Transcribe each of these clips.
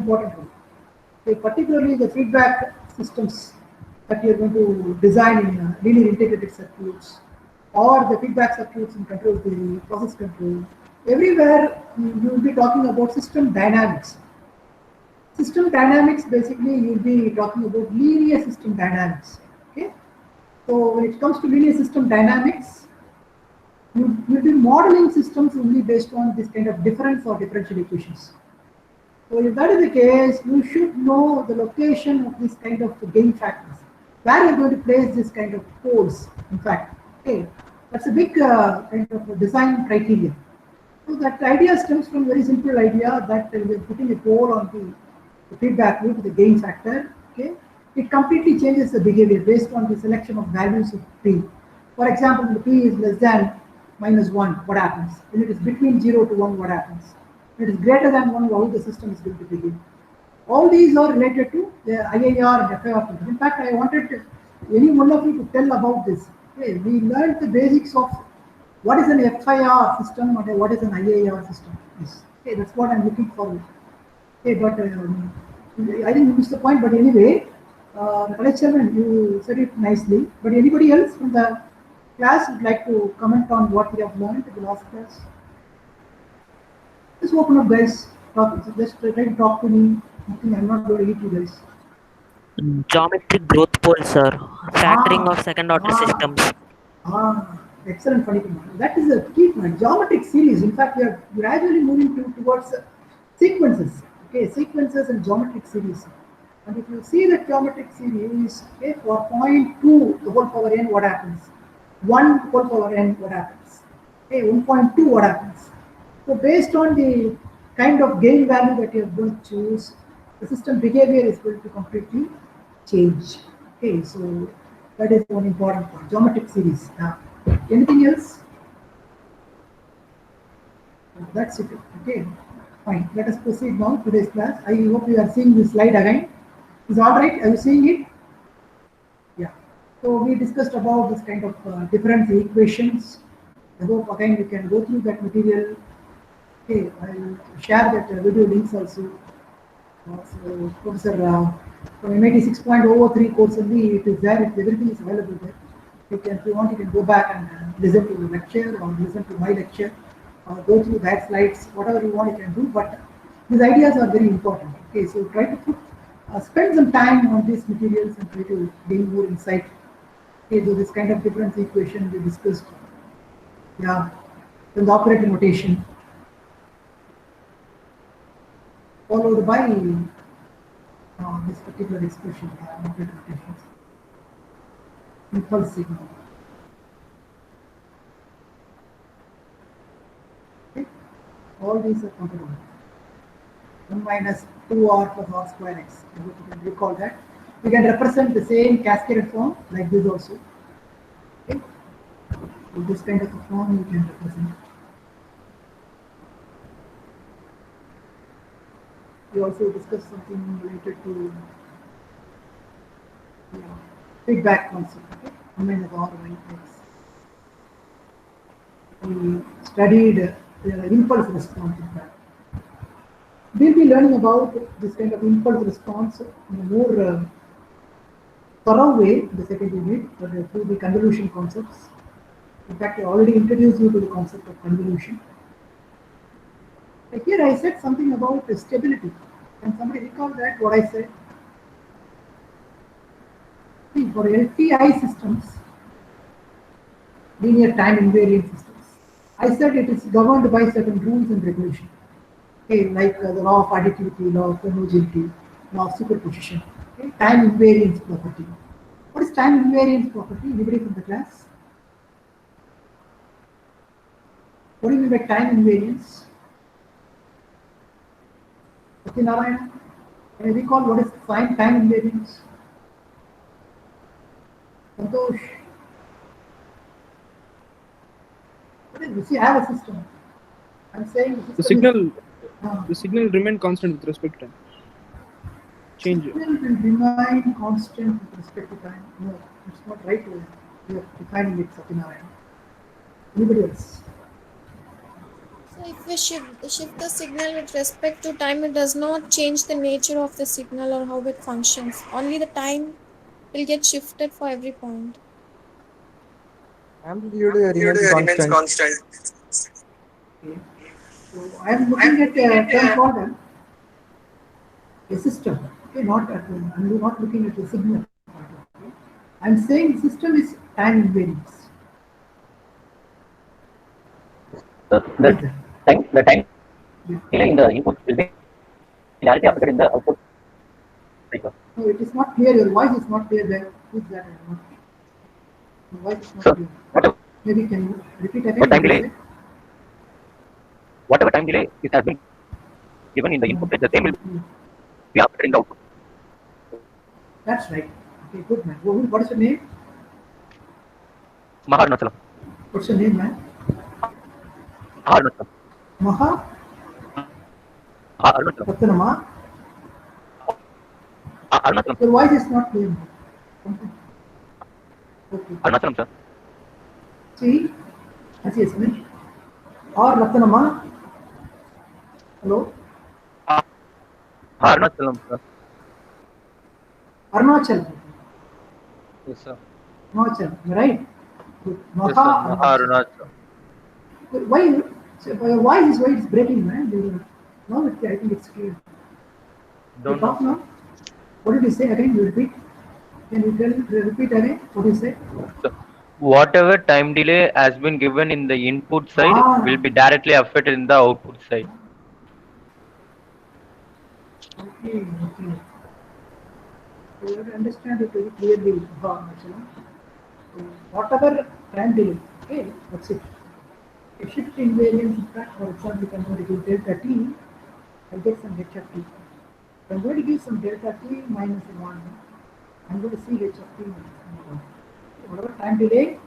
important role. Okay, particularly the feedback systems that you're going to design in linear integrated circuits or the feedback circuits in control theory, process control. Everywhere you will be talking about system dynamics. System dynamics basically you'll be talking about linear system dynamics. Okay, so when it comes to linear system dynamics, you'll be modeling systems only based on this kind of difference or differential equations. So if that is the case, you should know the location of this kind of gain factors. Where you're going to place this kind of poles, in fact. Okay, that's a big kind of a design criteria. So that idea stems from very simple idea that we're putting a pole on the feedback loop, the gain factor. Okay, it completely changes the behavior based on the selection of values of p. For example, when the p is less than -1, what happens? When it is between 0 to 1, what happens? When it is greater than 1, how the system is going to behave. All these are related to the IIR and FIR. In fact, I wanted any one of you to tell about this. Okay, we learned the basics of what is an FIR system and what is an IIR system. Yes. Okay, that's what I'm looking forward. Okay, but I think you missed the point. But anyway, Kalaicharan, you said it nicely. But anybody else from the class would like to comment on what we have learned in the last class? Just open up, guys. Talk, just try to talk to me. Nothing, I'm not going to hit you guys. Geometric growth pole, sir. Factoring Ah, of second order ah, systems. excellent, Panikumar. That is a key point. Geometric series. In fact, we are gradually moving towards sequences. Okay, sequences and geometric series. And if you see the geometric series, okay, for point 2, the whole power n, what happens? 1 whole power n, what happens? Okay, 1.2, what happens? So based on the kind of gain value that you're going to choose, the system behavior is going to completely change. Okay, so that is one important point. Geometric series. Anything else? That's it. Okay, fine. Let us proceed now. Today's class. I hope you are seeing this slide again. Is all right? Are you seeing it? Yeah. So we discussed about this kind of different equations. I hope again you can go through that material. Okay, I'll share that video links also. So Professor from MIT 6.03 course only, it is there, everything is available there. You can, if you want, you can go back and listen to the lecture or listen to my lecture or go through that slides, whatever you want, you can do. But these ideas are very important. Okay, so try to put, spend some time on these materials and try to gain more insight. Okay, so this kind of difference equation we discussed. Yeah, then the operator notation followed by this particular expression, operator notations, impulse signal. Okay? All these are counted on. 1 minus 2r plus r square x. I hope you can recall that. We can represent the same cascaded form like this also. Okay? So this kind of a form you can represent. We also discussed something related to feedback concept. Okay? 1 minus r y x. We studied the impulse response in fact. We'll be learning about this kind of impulse response in a more thorough way in the second unit through the convolution concepts. In fact, I already introduced you to the concept of convolution. Here I said something about stability. Can somebody recall that what I said? See, for LTI systems, linear time invariant systems, I said it is governed by certain rules and regulations. Okay, like the law of additivity, law of homogeneity, law of superposition, okay, time invariance property. What is time invariance property? Anybody from the class? What do you mean by time invariance? Satyanarayana, can you recall what is time invariance? Santosh, what is this? You have a system. I'm saying the The system is. signal, Uh, the signal remain constant with respect to time. Change. Signal will remain constant with respect to time. No, it's not right way. We are defining it, Satyanarayana. Anybody else? So if we shift the signal with respect to time, it does not change the nature of the signal or how it functions. Only the time will get shifted for every point. Amplitude remains constant. Okay. So I am looking at a term called a system. Okay, I'm not looking at the signal. Okay. I'm saying system is time invariance. What is that? The time Yeah. delay in the input will be directly affected in the output cycle. No, it is not clear. Your voice is not clear there. Who's that? Your voice is not So clear. whatever Maybe can you repeat again what time you delay, said? whatever time delay it has been given in the input, the same will Mm. be affected in the output. That's right. Okay, good man. What is your name? Maharunachalam. What's your name, man? Maharunachalam. Maha Arunachalam. Ratnama. Arunachalam. Your voice is not clear. Okay. Arunachalam, sir. See, as yes, man. Or Ratnama. Hello, Arunachalam, sir. Arunachal. Yes, sir. Arunachal, right? Good. Yes, sir. Maha Arunachal. Maharunachal. Why? So your voice is why it's breaking, man. Now I think it's clear. You Don't talk know. now. What did you say again? You repeat. Can you repeat again? What did you say? So, whatever time delay has been given in the input side Ah. will be directly affected in the output side. Okay, okay. So you have to understand it very clearly, Arunachal. So whatever time delay, okay, that's it. A shift invariance impact, for example, if I'm going to give delta t, I'll get some h of t. If I'm going to give some delta t minus 1, I'm going to see h of t minus 1. Whatever time delay,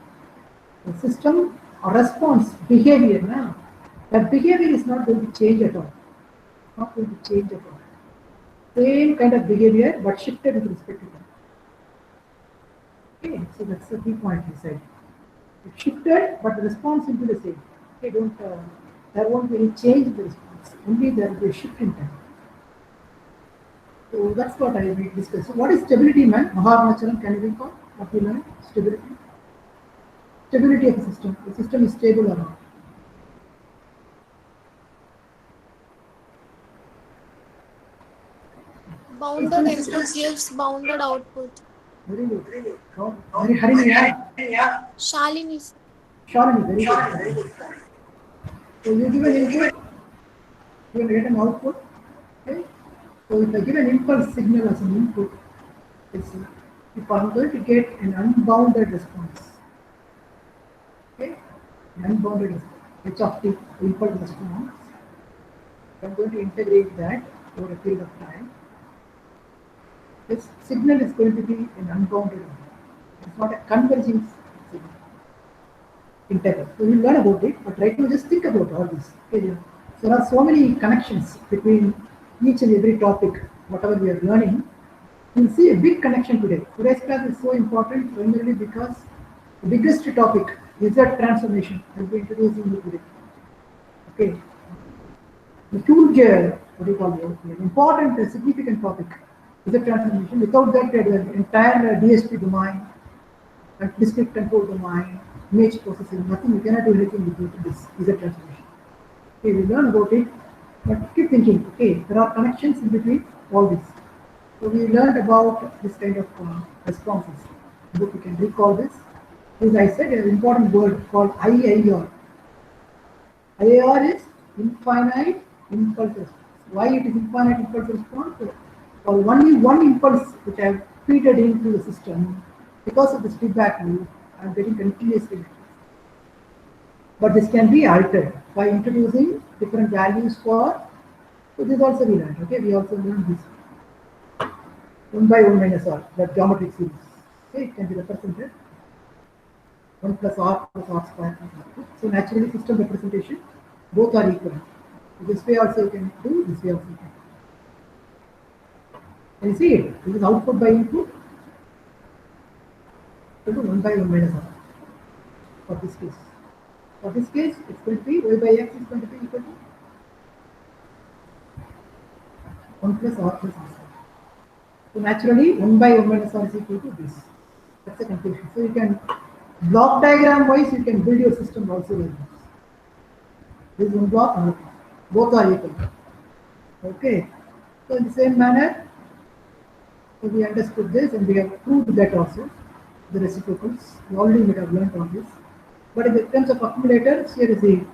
the system or response behavior now, that behavior is not going to change at all. Not going to change at all. Same kind of behavior but shifted with respect to time. Okay, so that's the key point he said. It shifted, but the response will be the same. Okay, there won't be any change in the response. Only there will be a shift in time. So that's what I will discuss. So what is stability, man? Maharunachalam, can you recall what we learned? Stability. Stability of the system. The system is stable or not? Bounded input gives bounded output. Very good. Very good. Very Harini, Shalini. Shalini, very good. So you give an input, you will get an output. Okay. So if I give an impulse signal as an input, if I'm going to get an unbounded response, okay, an unbounded response, h of t, impulse response, I'm going to integrate that over a period of time. This signal is going to be an unbounded one. It's not a converging signal. Integral. So we'll learn about it, but right now just think about all this. Okay, there are so many connections between each and every topic, whatever we are learning. You'll see a big connection today. Today's class is so important primarily because the biggest topic is that transformation. I'll be introducing you today. Okay. The huge, what do you call it, important, significant topic is the transformation. Without that, the entire DSP domain, discrete control domain, image processing, nothing, you cannot do anything with this is a transformation. Okay, we learn about it, but keep thinking, okay, there are connections in between all this. So we learned about this kind of responses. I hope you can recall this. As I said, an important word called IIR. IIR is infinite impulse response. Why it is infinite impulse response? Well, only one impulse which I have feed into the system, because of this feedback loop, I am getting continuously. But this can be altered by introducing different values for. So this also we learned. Okay, we also learned this 1 by 1 minus r, that geometric series. Okay, it can be represented 1 plus r square. So naturally, system representation both are equal. This way also you can do, this way also you can. Can you see it? This is output by input. So 1 by 1 minus r for this case. For this case, it's going to be y by x is going to be equal to 1 plus r plus r square. So naturally, 1 by 1 minus r is equal to this. That's the conclusion. So you can, block diagram wise, you can build your system also like this. This is one block, another block. Both are equal. Okay. So in the same manner, so we understood this and we have proved that also, the reciprocals. We already might have learned on this. But in the terms of accumulators, here is the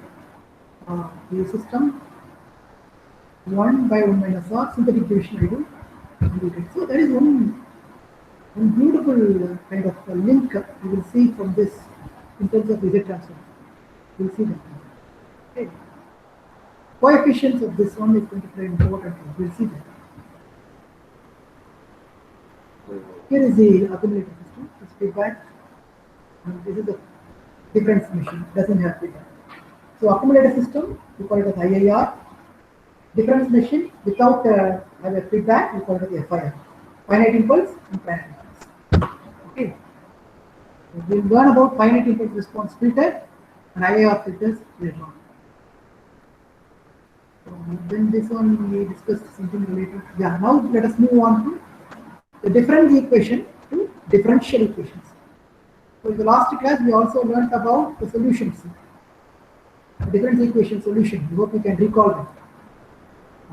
system 1 by 1 minus r, synthetic division I do. So there is one beautiful kind of link you will see from this in terms of Z transform. You will see that. Okay. Coefficients of this one is going to play an important role. We will see that. Here is the accumulator system. It's feedback. And this is the difference machine. Doesn't have feedback. So accumulator system, we call it as IIR. Difference machine without either feedback, we call it as FIR. Finite impulse and finite impulse. Okay. We'll learn about finite impulse response filter and IIR filters later on. So then this one we discussed something related. Yeah, now let us move on to the difference equation to differential equations. So in the last class we also learned about the solutions. The difference equation solution. We hope you can recall that. I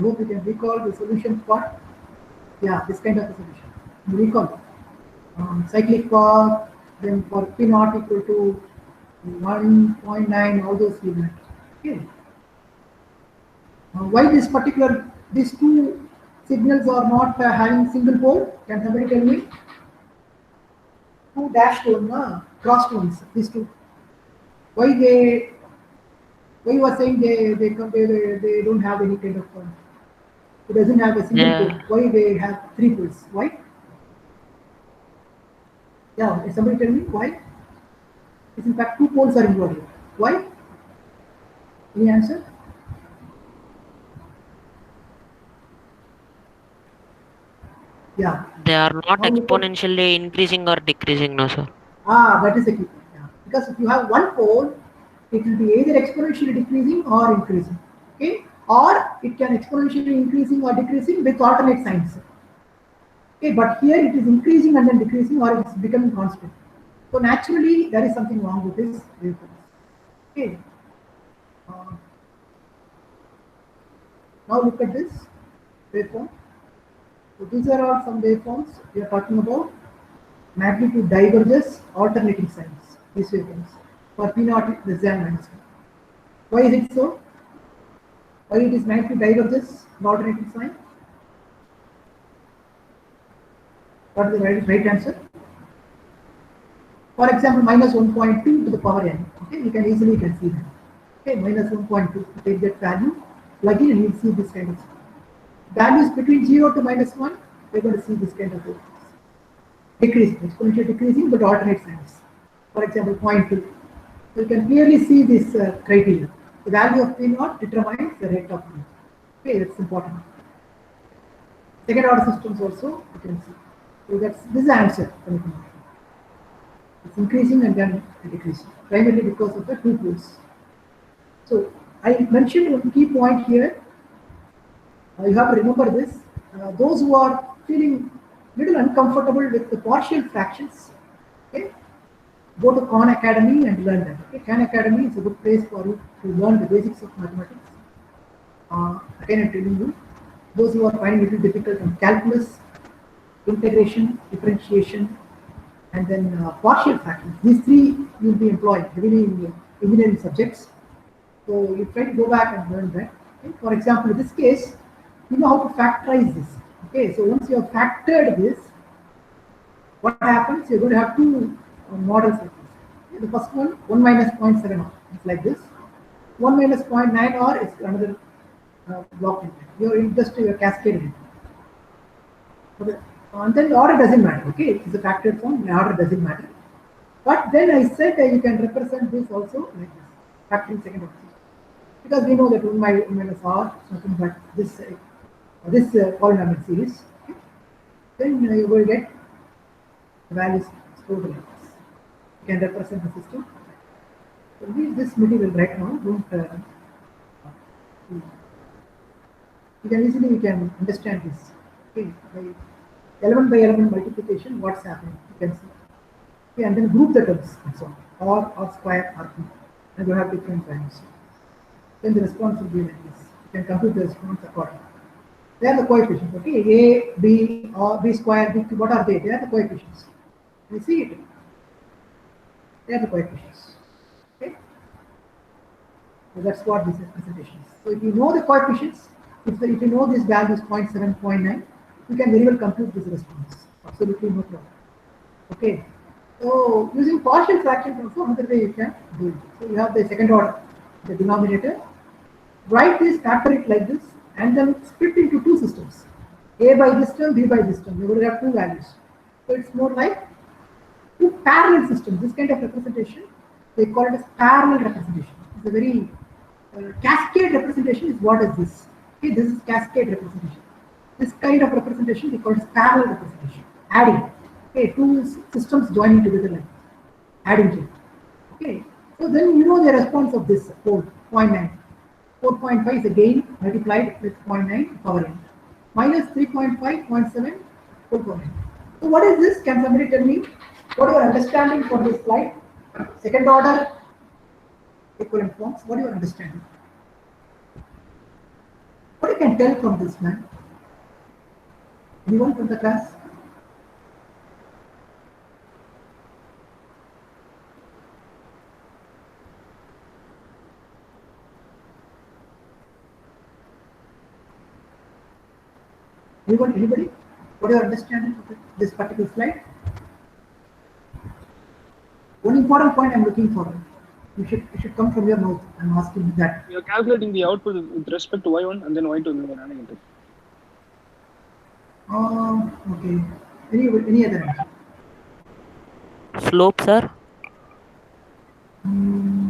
hope you can recall the solution part. Yeah, this kind of a solution. You recall cyclic path, then for P naught equal to 1.9, all those we learned. Okay. Why these two signals are not having single pole? Can somebody tell me? Two dashed one, crossed ones. These two. Why you are saying they don't have any kind of it doesn't have a single pole. Why they have three poles? Why? Yeah, somebody tell me why? It's in fact two poles are involved here. Why? Any answer? Yeah. They are not Now exponentially increasing or decreasing, no sir. That is the key. Yeah. Because if you have one pole, it will be either exponentially decreasing or increasing. Okay, or it can exponentially increasing or decreasing with alternate signs. Okay, but here it is increasing and then decreasing, or it's becoming constant. So naturally, there is something wrong with this waveform. Okay. Now look at this waveform. So these are all some waveforms we are talking about. Magnitude diverges, alternating signs. These waveforms for P naught less than -1. Why is it so? Why it is magnitude diverges, alternating sign? What is the right answer? For example, -1.2 to the power n. Okay, you can easily see that. Okay, -1.2. Take that value, plug in, and you'll see this kind of stuff. Values between 0 to -1, we're going to see this kind of decreasing, exponentially decreasing, but alternate signs. For example, 0.2. So you can clearly see this criteria. The value of P naught determines the rate of growth. Okay, that's important. Second order systems also you can see. So this is the answer. It's increasing and then decreasing, primarily because of the two poles. So I mentioned one key point here. You have to remember this. Those who are feeling little uncomfortable with the partial fractions, okay, go to Khan Academy and learn that. Okay, Khan Academy is a good place for you to learn the basics of mathematics. Again, I'm telling you, those who are finding it difficult on calculus, integration, differentiation, and then partial fractions. These three you will be employed heavily in engineering subjects. So you try to go back and learn that. Okay? For example, in this case, you know how to factorize this. Okay, so once you have factored this, what happens? You're going to have two models like this. Okay, the first one, 1 minus 0.7r, it's like this. 1 minus 0.9r is another block. You're cascaded it. Okay. And then the order doesn't matter. Okay, it's a factored form. The order doesn't matter. But then I said you can represent this also like this, factoring second order, because we know that 1 minus r is nothing but this polynomial series. Okay. Then you will get The values stored like this. You can represent the system. So leave this material right now. Don't. You can easily understand this. Okay, by element by element multiplication, what's happening? You can see. Okay, and then group the terms and so on. Or square or cube. And you have different values. Then the response will be like this. You can compute the response accordingly. They are the coefficients. Okay, A, B, or B square, B cube. What are they? They are the coefficients. You see it. They are the coefficients. Okay. So that's what this representation is. So if you know the coefficients, if you know this value is 0.7, 0.9, you can very well compute this response. Absolutely no problem. Okay. So using partial fractions also another way you can do it. So you have the second order, the denominator. Write this, factor it like this, and then split into two systems. A by this term, B by this term. You will have two values. So it's more like two parallel systems. This kind of representation, they call it as parallel representation. It's a very cascade representation is what is this? Okay, this is cascade representation. This kind of representation we call it parallel representation. Adding. Okay, two systems joining together like this. Adding to. Okay. So then you know the response of this 4.9. 4.5 is again multiplied with 0.9 power n. Minus 3.5, 0.7, 4.9. So what is this? Can somebody tell me what is your understanding for this slide? Second order equivalent forms. What is your understanding? What you can tell from this, man? Anyone from the class? Anyone? Anybody? What is your understanding of this particular slide? One important point I'm looking for. It should come from your mouth. I'm asking that. You're calculating the output with respect to y1 and then y2. Okay. Any other answer? Slope, sir.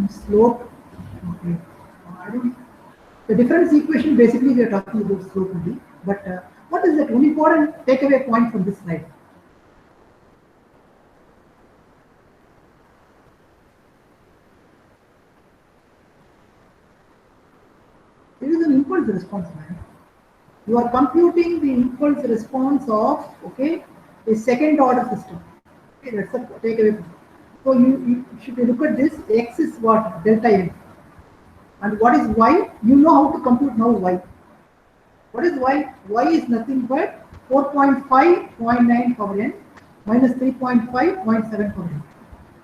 Slope. Okay. I don't. The difference equation basically we are talking about slope only. But what is that one important takeaway point from this slide? It is an impulse response, man. You are computing the impulse response of a second order system. Okay, that's a takeaway. So you should look at this. X is what? Delta n. And what is y? You know how to compute now y. What is y? Y is nothing but 4.5, 0.9 power n minus 3.5, 0.7 power n.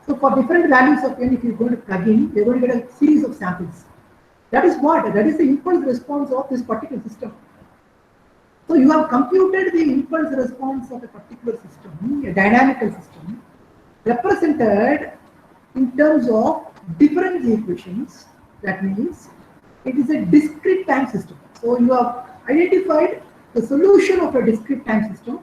So for different values of n, if you're going to plug in, you're going to get a series of samples. That is what? That is the impulse response of this particular system. So you have computed the impulse response of a particular system, a dynamical system, represented in terms of difference equations. That means it is a discrete time system. So you have identified the solution of a discrete time system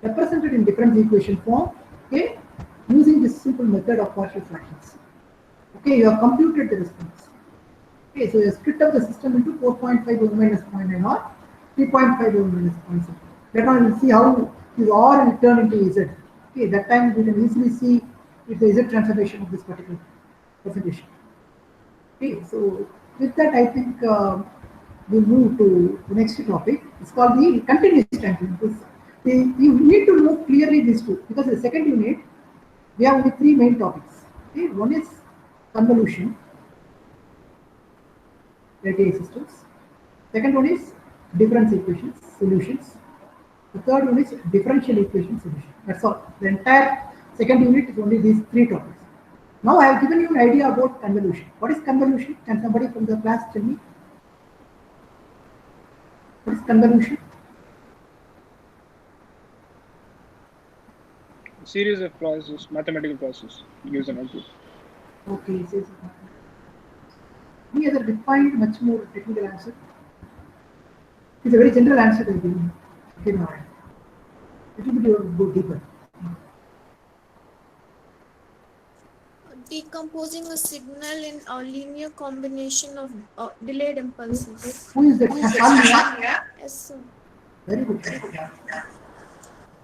represented in difference equation form, okay, using this simple method of partial fractions. Okay, you have computed the response. Okay, so you split up the system into 4.5 over minus 0.9 or 3.5 over minus 0.7. Later on, we'll see how this R will turn into Z. Okay, that time we can easily see if the Z transformation of this particular presentation. Okay, so with that, I think we'll move to the next topic. It's called the continuous time. You need to know clearly these two because the second unit we have only three main topics. Okay, one is convolution. Systems. Second one is difference equations, solutions. The third one is differential equation solution. That's all. The entire second unit is only these three topics. Now I have given you an idea about convolution. What is convolution? Can somebody from the class tell me? What is convolution? A series of processes, mathematical processes, gives an output. Okay, so any other defined, much more technical answer? It's a very general answer to give. Okay, now it will go deeper. Decomposing a signal in a linear combination of delayed impulses. Who is that? Shalini? Yes, sir. Very good.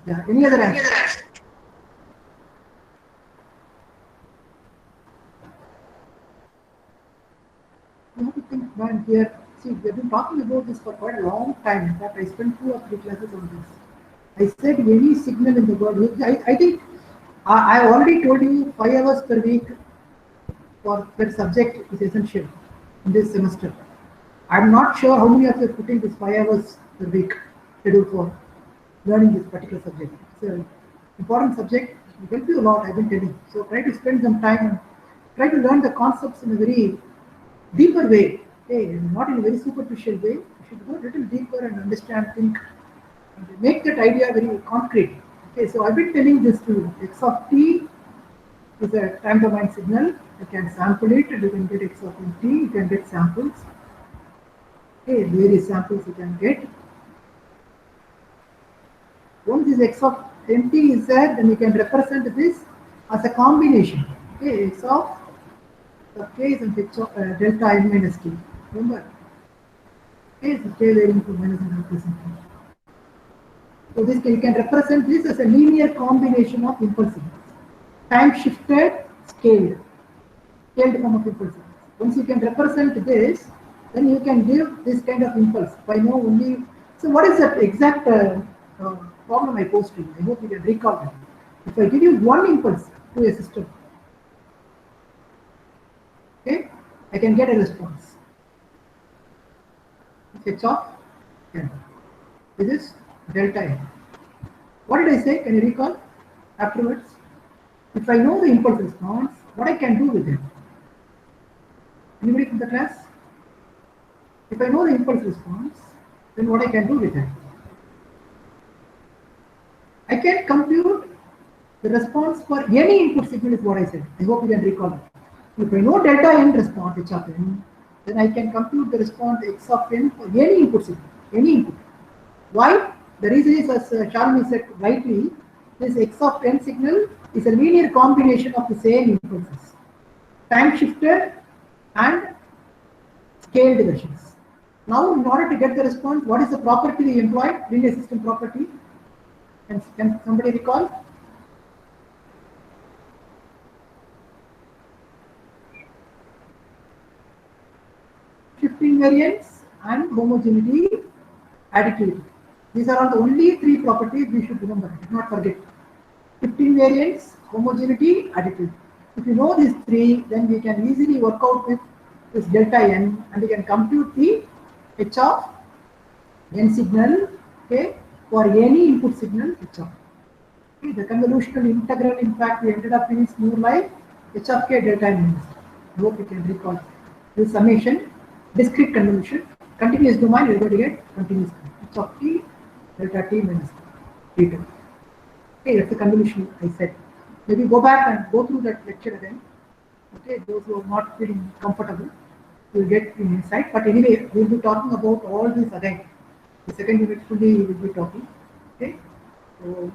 Yeah. Any other answer? And here, see, we have been talking about this for quite a long time. In fact, I spent 2 or 3 classes on this. I said any signal in the world. I think I already told you 5 hours per week for per subject is essential in this semester. I'm not sure how many of you are putting this 5 hours per week schedule for learning this particular subject. It's an important subject. It will help you a lot, I've been telling. So try to spend some time and try to learn the concepts in a very deeper way. Okay, not in a very superficial way. You should go a little deeper and understand, think, and make that idea very concrete. Okay, so I've been telling this to you. X of t is a time domain signal. You can sample it and you can get x of t. You can get samples. Okay, various samples you can get. Once this x of nt is there, then you can represent this as a combination. Okay, x of k is and h of delta n minus t. Remember, k is k varying to minus and representation. So this you can represent this as a linear combination of impulse signals, time shifted, scaled form of impulse signals. Once you can represent this, then you can give this kind of impulse. If I know only, so what is that exact problem I posed to you? I hope you can recall that. If I give you one impulse to a system, okay, I can get a response. H of n. This is delta n. What did I say? Can you recall afterwards? If I know the impulse response, what I can do with it? Anybody from the class? If I know the impulse response, then what I can do with it? I can compute the response for any input signal is what I said. I hope you can recall it. If I know delta n response, h of n, then I can compute the response x of n for any input signal, any input. Why? The reason is, as Shalini said rightly, this x of n signal is a linear combination of the same impulses, time shifted and scaled versions. Now, in order to get the response, what is the property we employed? Linear system property. Can somebody recall? Shifting variance and homogeneity, additivity. These are all the only 3 properties we should remember, do not forget. Shifting variance, homogeneity, additivity. If you know these 3, then we can easily work out with this delta n and we can compute the h of n signal, okay, for any input signal h of. Okay, the convolutional integral, in fact, we ended up in is more like h of k delta n minus. I hope you can recall this summation, discrete convolution, continuous domain, you are going to get continuous h of t delta t minus t2. Okay, that's the convolution I said. Maybe go back and go through that lecture again. Okay, those who are not feeling comfortable, you will get an insight. But anyway, we will be talking about all this again. The second unit fully we will be talking. Okay, so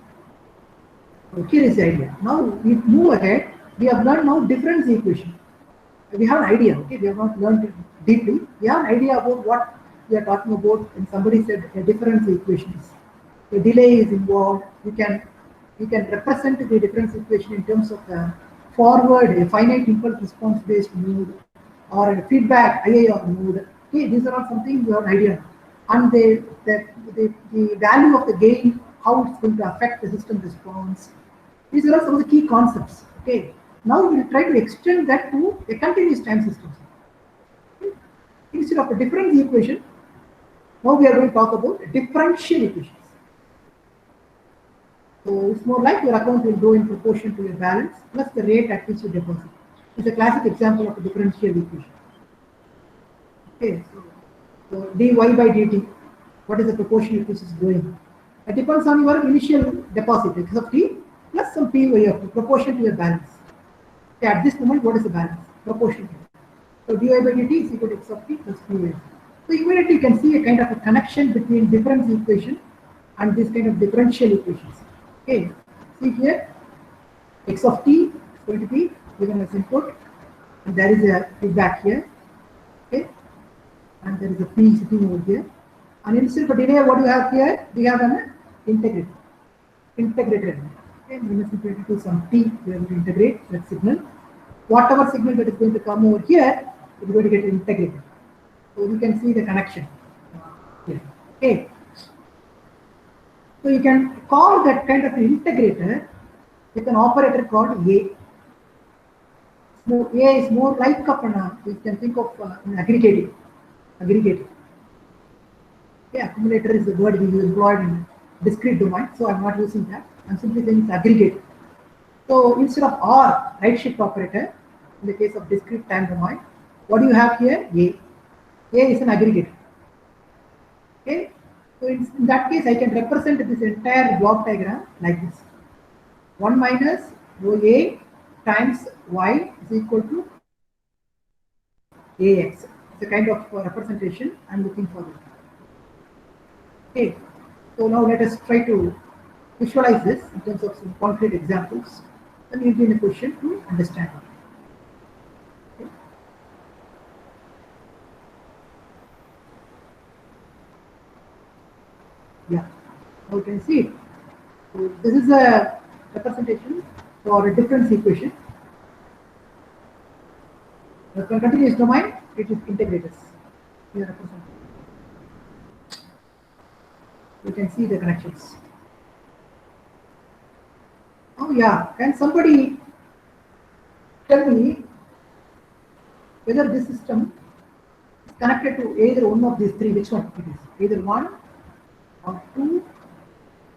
here is the idea. Now we move ahead. We have learned now difference equation. We have an idea. Okay, we have not learned it deeply. We have an idea about what we are talking about. And somebody said a difference equations. A delay is involved. We can represent the difference equation in terms of a forward, a finite impulse response based mode, or a feedback IIR mode. Okay, these are all something we have an idea. And the value of the gain, how it's going to affect the system response. These are all some of the key concepts. Okay. Now we will try to extend that to a continuous time system. Okay. Instead of a difference equation, now we are going to talk about differential equations. So it's more like your account will go in proportion to your balance plus the rate at which you deposit. It's a classic example of a differential equation. Okay, so dy by dt, what is the proportion at which is going? It depends on your initial deposit, x of t plus some p y of t, proportion to your balance. Okay, at this moment, what is the balance? Proportion. So dy by dt is equal to x of t plus p y. So immediately you can see a kind of a connection between difference equation and this kind of differential equations. Okay, see here, x of t is going to be given as input, and there is a feedback here. Okay, and there is a p sitting over here. And instead of a delay, what do you have here? We have an integrated. Okay, minus infinity to some t, we are going to integrate that signal. Whatever signal that is going to come over here is going to get integrated. So you can see the connection here. Okay. So you can call that kind of an integrator with an operator called A. So A is more like of an, you can think of an aggregator. Yeah, accumulator is the word we employed in discrete domain, so I'm not using that. I'm simply saying it's aggregator. So instead of R, right shift operator, in the case of discrete time domain, what do you have here? A. A is an aggregator. Okay. So in that case, I can represent this entire block diagram like this. 1 minus rho A times Y is equal to AX. It's a kind of representation I'm looking for. Okay. So now let us try to visualize this in terms of some concrete examples. Then you'll be in a position to understand it. Okay. Yeah, now you can see it. So this is a representation for a difference equation. The continuous domain, it is integrators. Here represented. You can see the connections. Oh yeah, can somebody tell me whether this system is connected to either one of these three? Which one it is? Either 1 or 2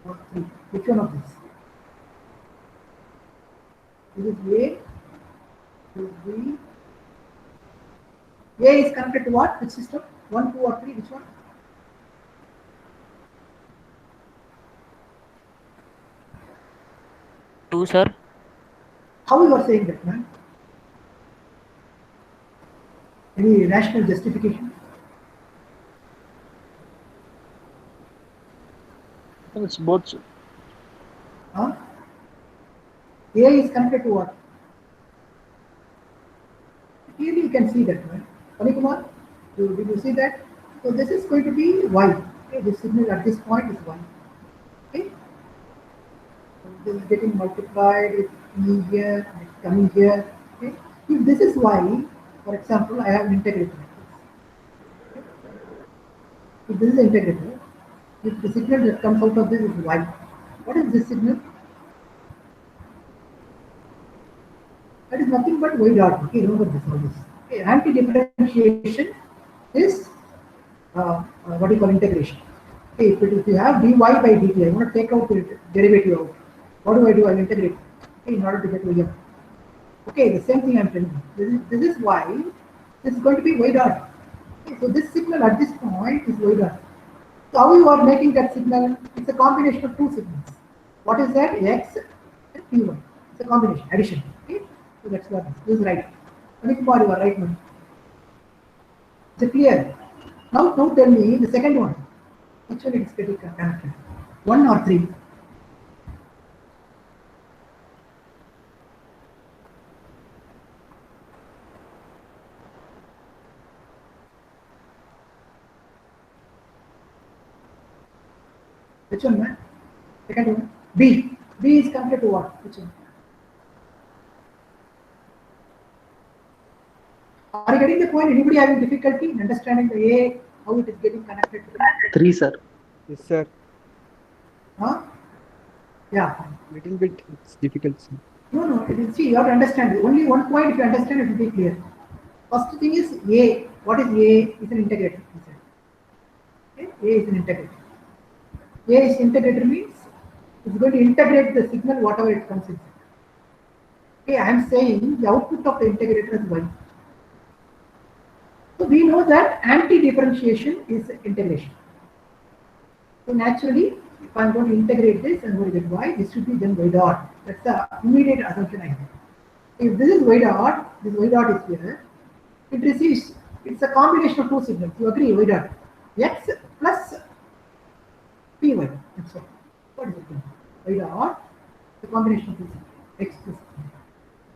or 3. Which one of these? This is A, this is B. A is connected to what? Which system? 1, 2 or 3? Which one? Two, sir. How you are saying that, man? Any rational justification? I think it's both, sir. Huh? A is connected to what? Clearly you can see that, right? Panikumar, did you see that? So this is going to be Y. Okay, this signal at this point is Y. Okay? So this is getting multiplied, it's coming here, it's coming here. Okay? If this is Y, for example, I have an integrator. Okay? If this is an integrator, if the signal that comes out of this is Y, what is this signal? That is nothing but Y dot. Okay, remember this always. Okay, anti-differentiation is what you call integration. Okay, if you have dy by dt, I want to take out the derivative out. What do? I integrate. Okay, in order to get Vm. Okay, the same thing I'm telling you. This is Y. This is going to be Y dot. Okay, so this signal at this point is Y dot. So how you are making that signal? It's a combination of two signals. What is that? X and P1. It's a combination, addition. Okay. So that's what this is right. Panikumar, you are right, man. Is it clear? Now tell me the second one. Which one is getting connected? 1 or 3? Which one, man? Second one. B. B is connected to what? Which one? Are you getting the point? Anybody having difficulty in understanding the A, how it is getting connected to the 3, sir. Yes, sir. Huh? Yeah. Little bit it's difficult, sir. No. It is, see, you have to understand. Only one point, if you understand, it will be clear. First thing is A. What is A? Is an integrator. Okay? A is an integrator. A is integrator means it's going to integrate the signal whatever it comes in. Okay, I am saying the output of the integrator is Y. So we know that anti-differentiation is integration. So naturally, if I am going to integrate this and going to get Y, this should be then Y dot. That's the immediate assumption I have. If this is Y dot, this Y dot is here, it receives, it's a combination of two signals. You agree, Y dot? X plus Py. That's all. What is it? Y dot, the combination of two signals. X plus Py.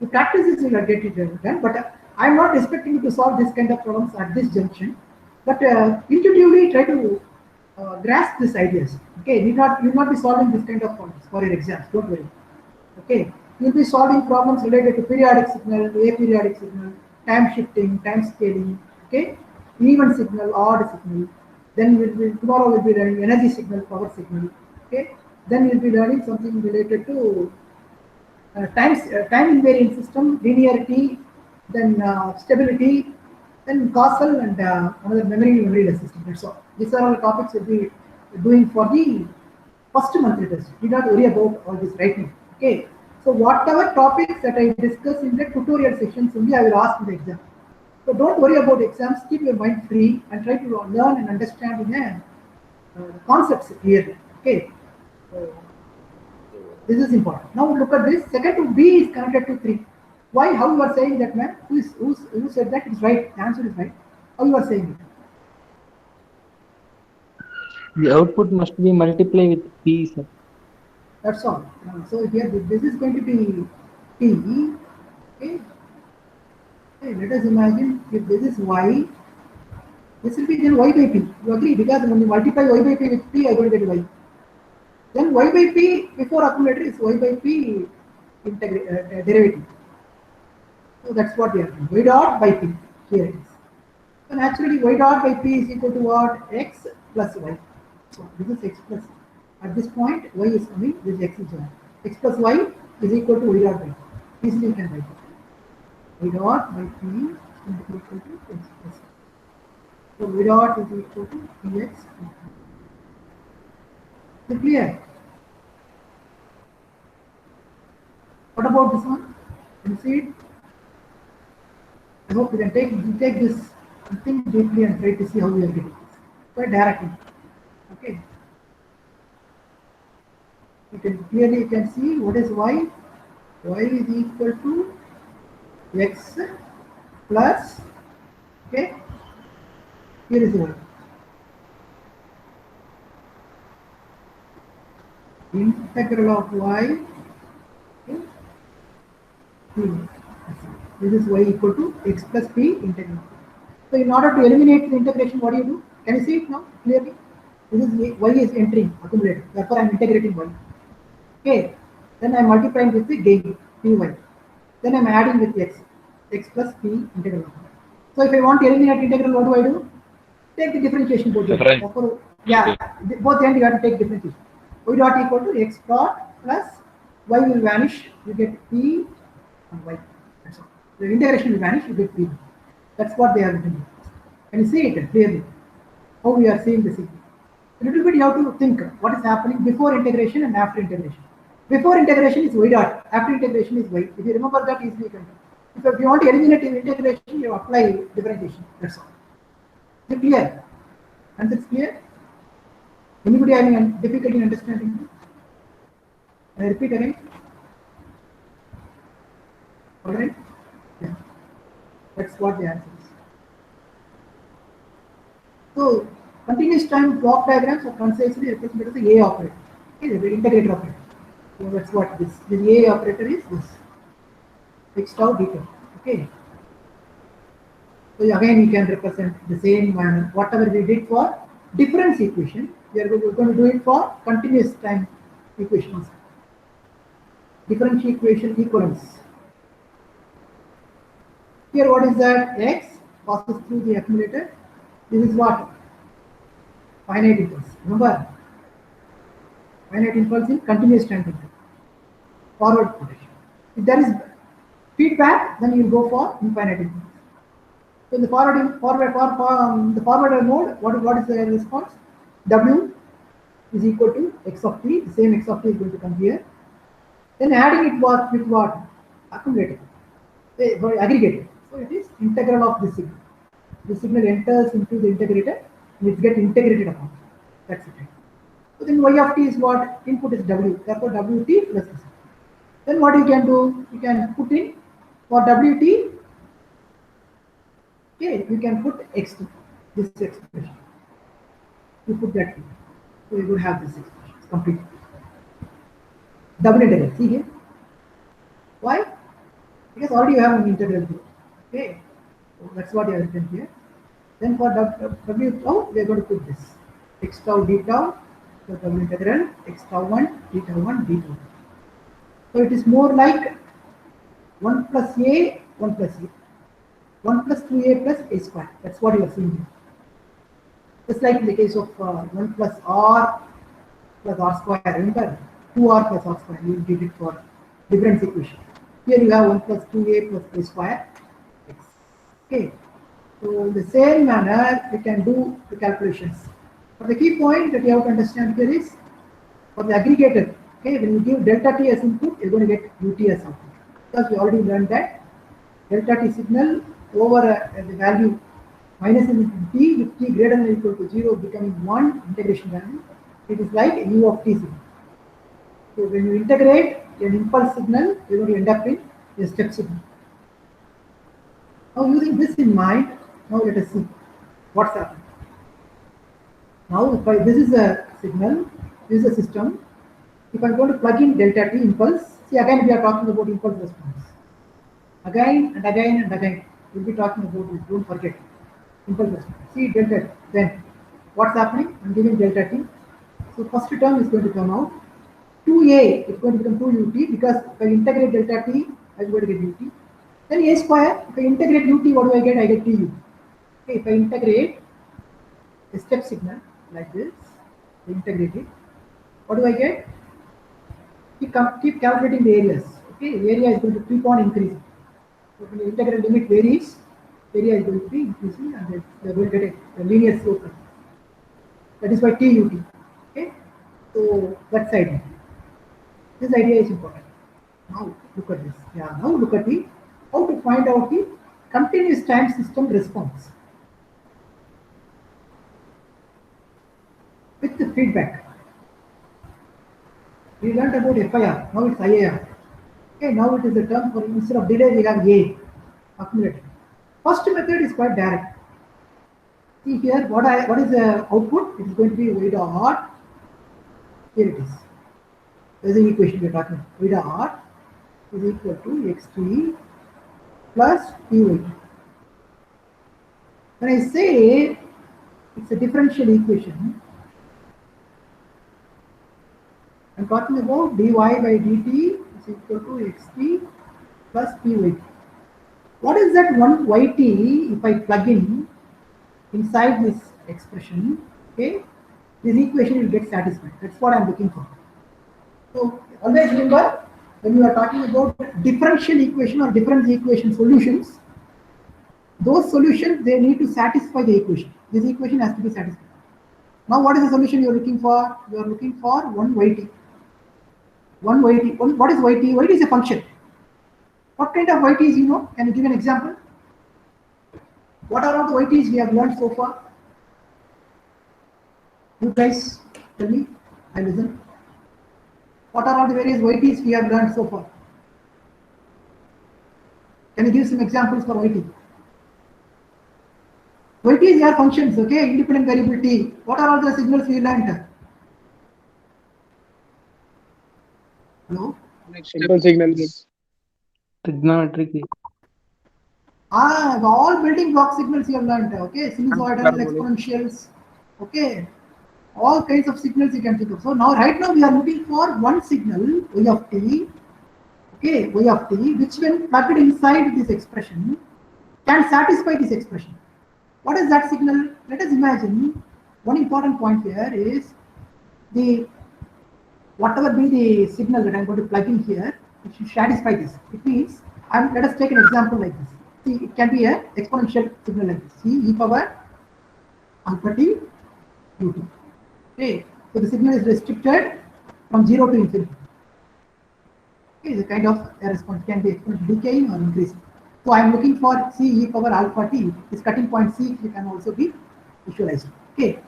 To practice this, you will get it done, but I am not expecting you to solve this kind of problems at this junction, but intuitively try to grasp these ideas. Okay, you will not be solving this kind of problems for your exams. Don't worry. Okay, you will be solving problems related to periodic signal, aperiodic signal, time shifting, time scaling. Okay, even signal, odd signal. Then tomorrow we'll be learning energy signal, power signal. Okay. Then we'll be learning something related to time invariant system, linearity, then stability, then causal and another memoryless system. That's all. These are all the topics we'll be doing for the first monthly test. Do not worry about all this right now. Okay. So whatever topics that I discuss in the tutorial sections only I will ask in the exam. So don't worry about exams. Keep your mind free and try to learn and understand in a concepts clearly. Okay. So, this is important. Now look at this. Second to B is connected to 3. Why? How you are saying that, man? Who said that? It's right. The answer is right. How you are saying it? The output must be multiplied with P, sir. That's all. So here this is going to be P. Okay. Okay. Let us imagine if this is Y. This will be then Y by P. You agree? Because when you multiply Y by P with P, I will get Y. Then Y by P before accumulator is Y by P derivative. So that's what we are doing. Y dot by P. Here it is. So naturally Y dot by P is equal to what? X plus Y. So this is X plus. At this point Y is coming, this X is on. X plus Y is equal to Y dot by P. Easily you can write it. Y dot by P is equal to X plus Y. So Y dot is equal to Px. Is it clear? What about this one? Can you see it? I hope you can take this and think deeply and try to see how we are getting this. Quite directly. Okay. You can see what is y. Y is equal to x plus, okay, here is y. Integral of y, okay, this is y equal to x plus p integral. So in order to eliminate the integration, what do you do? Can you see it now clearly? This is y is entering accumulator, therefore I am integrating y. Okay, then I am multiplying with the gain py. Then I am adding with x plus p integral. So if I want to eliminate integral, what do? Take the differentiation both. Therefore, yeah, both end you have to take differentiation. Y dot equal to x dot plus y will vanish, you get p and y. That's all. The integration will vanish, you get p. That's what they are written. Can you see it clearly? How we are seeing the signal. A little bit you have to think what is happening before integration and after integration. Before integration is y dot, after integration is y. If you remember that easily you can do. If you want to eliminate integration, you apply differentiation. That's all. Is it clear? Answer is clear? Anybody having difficulty in understanding? I repeat again. Alright? Yeah. That's what the answer is. So continuous time block diagrams are concisely represented as the A operator. Okay, the integrator operator. So that's what this. The A operator is this. X tau d tau. Okay. So again you can represent the same manner. Whatever we did for difference equation, we are going to do it for continuous time equations. Differential equation equivalence. Here what is that? X passes through the accumulator. This is what? Finite impulse. Remember? Finite impulse in continuous time interval. Forward potential. If there is feedback, then you will go for infinite impulse. So in the forward mode, what is the response? W is equal to x of t. The same x of t is going to come here. Then adding it with what? Accumulator. Aggregator. So it is integral of this signal. The signal enters into the integrator and it gets integrated upon. That's it. So then y of t is what? Input is w. Therefore wt plus this. Then what you can do? You can put in for wt. Okay, you can put xt. This expression. You put that in. So you will have this expression. It's complete. Double integral. See here. Why? Because already you have an integral here. Okay. So that's what you have written here. Then for w tau, we are going to put this. X tau d tau. So double integral x tau 1 d tau 1 d tau. So it is more like 1 plus a 1 plus a. 1 plus 2a plus a square. That's what you are seeing here. Just like in the case of 1 plus r plus r square, remember 2r plus r square, you did it for difference equation. Here you have 1 plus 2a plus a square x. Okay, so in the same manner we can do the calculations. But the key point that you have to understand here is for the aggregator, okay, when you give delta t as input, you're going to get ut as output. Because we already learned that delta t signal over the value minus infinity with t greater than or equal to 0 becoming 1 integration value, it is like a u of t signal. So when you integrate an impulse signal, you're going to end up in a step signal. Now using this in mind, now let us see what's happening. Now this is a signal, this is a system. If I'm going to plug in delta t impulse, see again we are talking about impulse response. Again and again and again, we'll be talking about this, don't forget. Impulse response. See delta t, then what's happening? I'm giving delta t. So first term is going to come out. 2a is going to become 2ut because if I integrate delta t, I'm going to get ut. Then a square, if I integrate ut, what do I get? I get tu. Okay, if I integrate a step signal like this, I integrate it, what do I get? Keep calculating the areas. Okay, the area is going to keep on increasing. So when the integral limit varies, area is going to be increasing and they are going to get a linear slope. That is why TUT. Okay, so that's the idea. This idea is important. Now look at this. Yeah, now look at the how to find out the continuous time system response with the feedback. We learned about FIR, now it's IAR. Okay, now it is a term for instead of delay, we have A, accumulated. First method is quite direct. See here, what is the output? It is going to be y dot. Here it is. There is the equation we are talking about. Y dot is equal to xt plus py. When I say it's a differential equation, I'm talking about dy by dt is equal to xt plus py. What is that one yt if I plug in inside this expression? Okay, this equation will get satisfied. That's what I'm looking for. So always remember when you are talking about differential equation or difference equation solutions, those solutions they need to satisfy the equation. This equation has to be satisfied. Now what is the solution you are looking for? You are looking for one yt. One yt. What is yt? Yt is a function. What kind of yt's you know? Can you give an example? What are all the yt's we have learned so far? You guys tell me. I listen. What are all the various yt's we have learned so far? Can you give some examples for yt? Yt's are functions, okay? Independent variability. What are all the signals we learned? Hello? Simple signals. Trigonometric. All building block signals you have learned, okay? Sinusoidal, exponentials, okay? All kinds of signals you can think of. So now, right now, we are looking for one signal, y of t, okay, y of t, which when plugged inside this expression, can satisfy this expression. What is that signal? Let us imagine, one important point here is the, whatever be the signal that I'm going to plug in here, it should satisfy this. It means, let us take an example like this. See, it can be an exponential signal like this. See, e power alpha t ut. Okay, so the signal is restricted from 0 to infinity. Okay, the kind of a response can be exponential decaying or increasing. So I am looking for c e power alpha t. This cutting point c can also be visualized. Okay,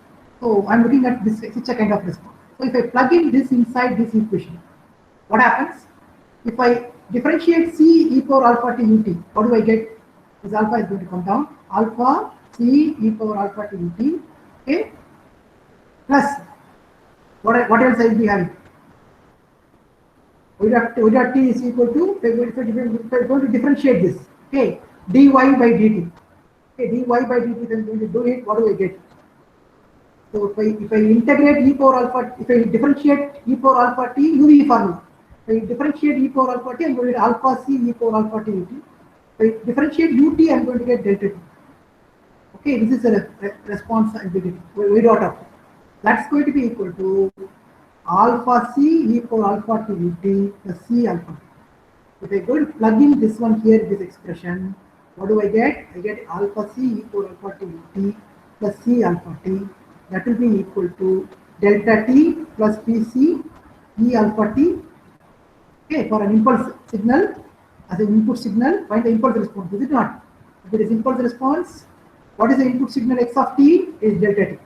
so I'm looking at this such a kind of response. So if I plug in this inside this equation, what happens? If I differentiate c e power alpha t ut, what do I get? This alpha is going to come down. Alpha c e power alpha t ut. Okay, plus what else I will be having? Y dot t is equal to, if I'm going to differentiate this, okay, dy by dt. Okay, dy by dt, then I'm going to do it, what do I get? So if I integrate e power alpha, if I differentiate e power alpha t, UV formula. If I differentiate e power alpha t, I'm going to get alpha c e power alpha t ut. If I differentiate ut, I'm going to get delta t. Okay, this is a response ambiguity, y dot of t. That's going to be equal to alpha c e power alpha t ut plus c alpha t. If I go to plug in this one here, this expression, what do I get? I get alpha c e power alpha t ut plus c alpha t. That will be equal to delta t plus pc e alpha t. Okay, for an impulse signal, as an input signal, find the impulse response. Is it not? If it is impulse response, what is the input signal x of t? Is delta t.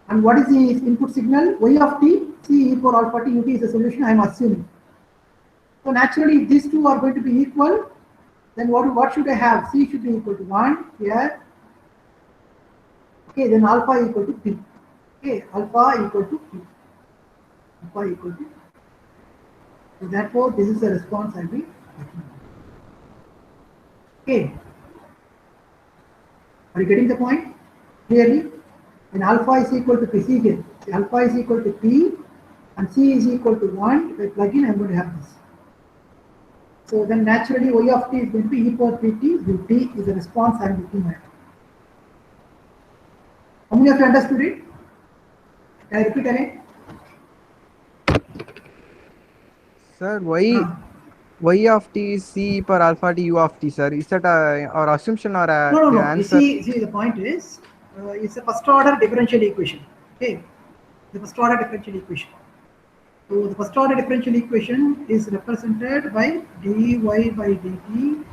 And what is the input signal y of t? C e power alpha t ut is a solution I am assuming. So naturally, if these two are going to be equal, then what should I have? C should be equal to 1 here. Okay, then alpha equal to p. Okay, alpha equal to p. Alpha equal to. So therefore, this is the response I'll be. Okay. Are you getting the point? Clearly? When alpha is equal to p, see here. Alpha is equal to p and c is equal to 1. If I plug in, I'm going to have this. So then naturally y of t is going to be e power pt ut is the response I'm looking at. How many of you understood it? Can I repeat again? Sir, y of t is c per alpha t u of t, sir. Is that our assumption or a No. answer? You see, the point is, it's a first order differential equation. Okay, the first order differential equation. So the first order differential equation is represented by dy by dt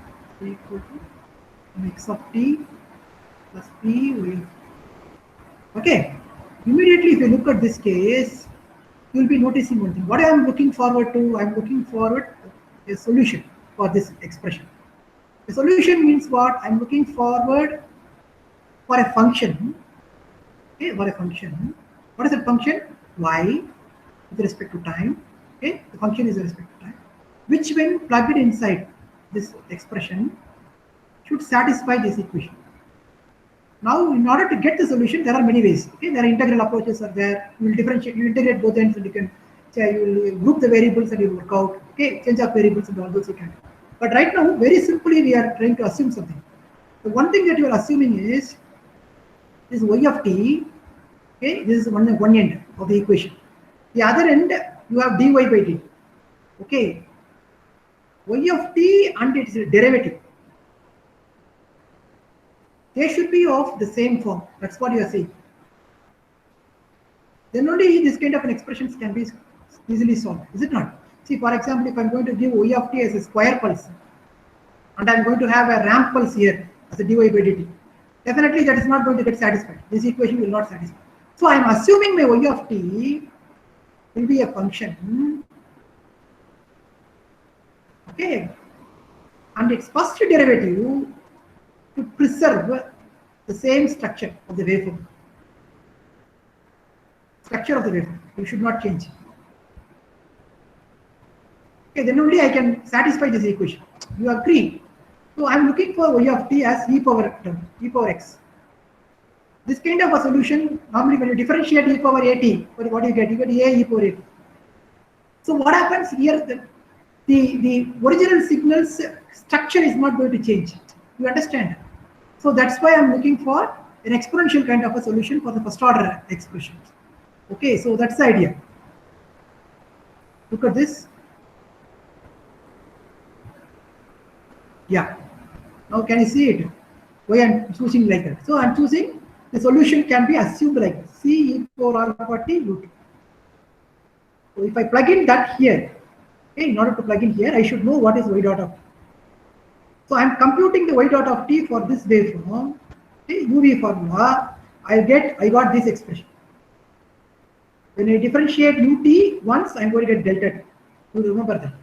equal to x of t plus p y of t. Okay, immediately if you look at this case, you will be noticing one thing. What I am looking forward to, I am looking forward a solution for this expression. The solution means what? I am looking forward for a function. Okay, for a function. What is that function? Y with respect to time. Okay, the function is with respect to time, which when plugged inside this expression should satisfy this equation. Now, in order to get the solution, there are many ways. Okay, there are integral approaches are there. You will differentiate, you integrate both ends, and you can say you will group the variables and you will work out. Okay, change of variables and all those you can. But right now, very simply, we are trying to assume something. The one thing that you are assuming is this y of t. Okay, this is one end of the equation. The other end, you have dy by dt. Okay, y of t and its derivative, they should be of the same form. That's what you are saying. Then only this kind of an expressions can be easily solved, is it not? See, for example, if I'm going to give y of t as a square pulse, and I'm going to have a ramp pulse here as a dy by dt, definitely that is not going to get satisfied. This equation will not satisfy. So I'm assuming my y of t will be a function, okay, and its first derivative to preserve the same structure of the waveform. Structure of the waveform, you should not change. Okay, then only I can satisfy this equation. You agree? So I'm looking for y of t as e power x. This kind of a solution, normally when you differentiate e power at, what do you get? You get a e power at. So what happens here? The original signal's structure is not going to change. You understand? So that's why I'm looking for an exponential kind of a solution for the first order expression. Okay, so that's the idea. Look at this. Yeah. Now can you see it? Why I'm choosing like that? So I'm choosing the solution can be assumed like this. C e power alpha t ut. So if I plug in that here, okay, in order to plug in here, I should know what is y dot of t. So I'm computing the y dot of t for this waveform. Okay, UV formula. I got this expression. When I differentiate ut once, I'm going to get delta t. You remember that.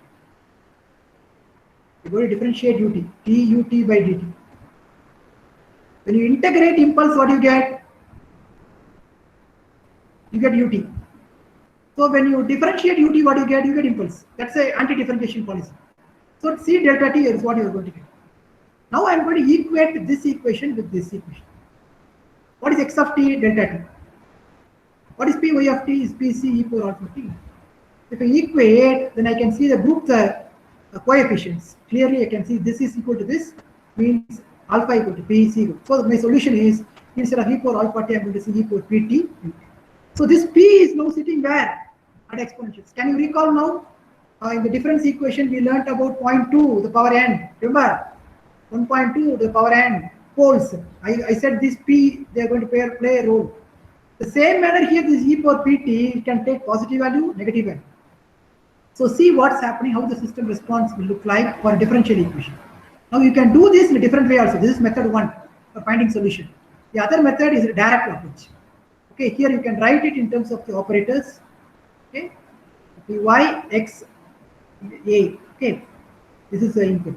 You're going to differentiate ut, dut by dt. When you integrate impulse, what do you get? You get ut. So when you differentiate ut, what do you get? You get impulse. That's an anti-differentiation policy. So C delta t is what you are going to get. Now I am going to equate this equation with this equation. What is x of t delta t? What is py of t is pc e power alpha t. If I equate, then I can see the group the coefficients. Clearly I can see this is equal to this, means alpha equal to P C. So my solution is, instead of e power alpha t, I'm going to see e power Pt. So this P is now sitting where? At exponentials. Can you recall now? In the difference equation, we learnt about 0.2 to the power n. Remember? 1.2 to the power n poles. I said this P, they are going to play a role. The same manner here, this e power Pt can take positive value, negative value. So see what's happening, how the system response will look like for a differential equation. Now you can do this in a different way also. This is method 1 for finding solution. The other method is a direct approach. Okay, here you can write it in terms of the operators. Okay, Py x a. Okay, this is the input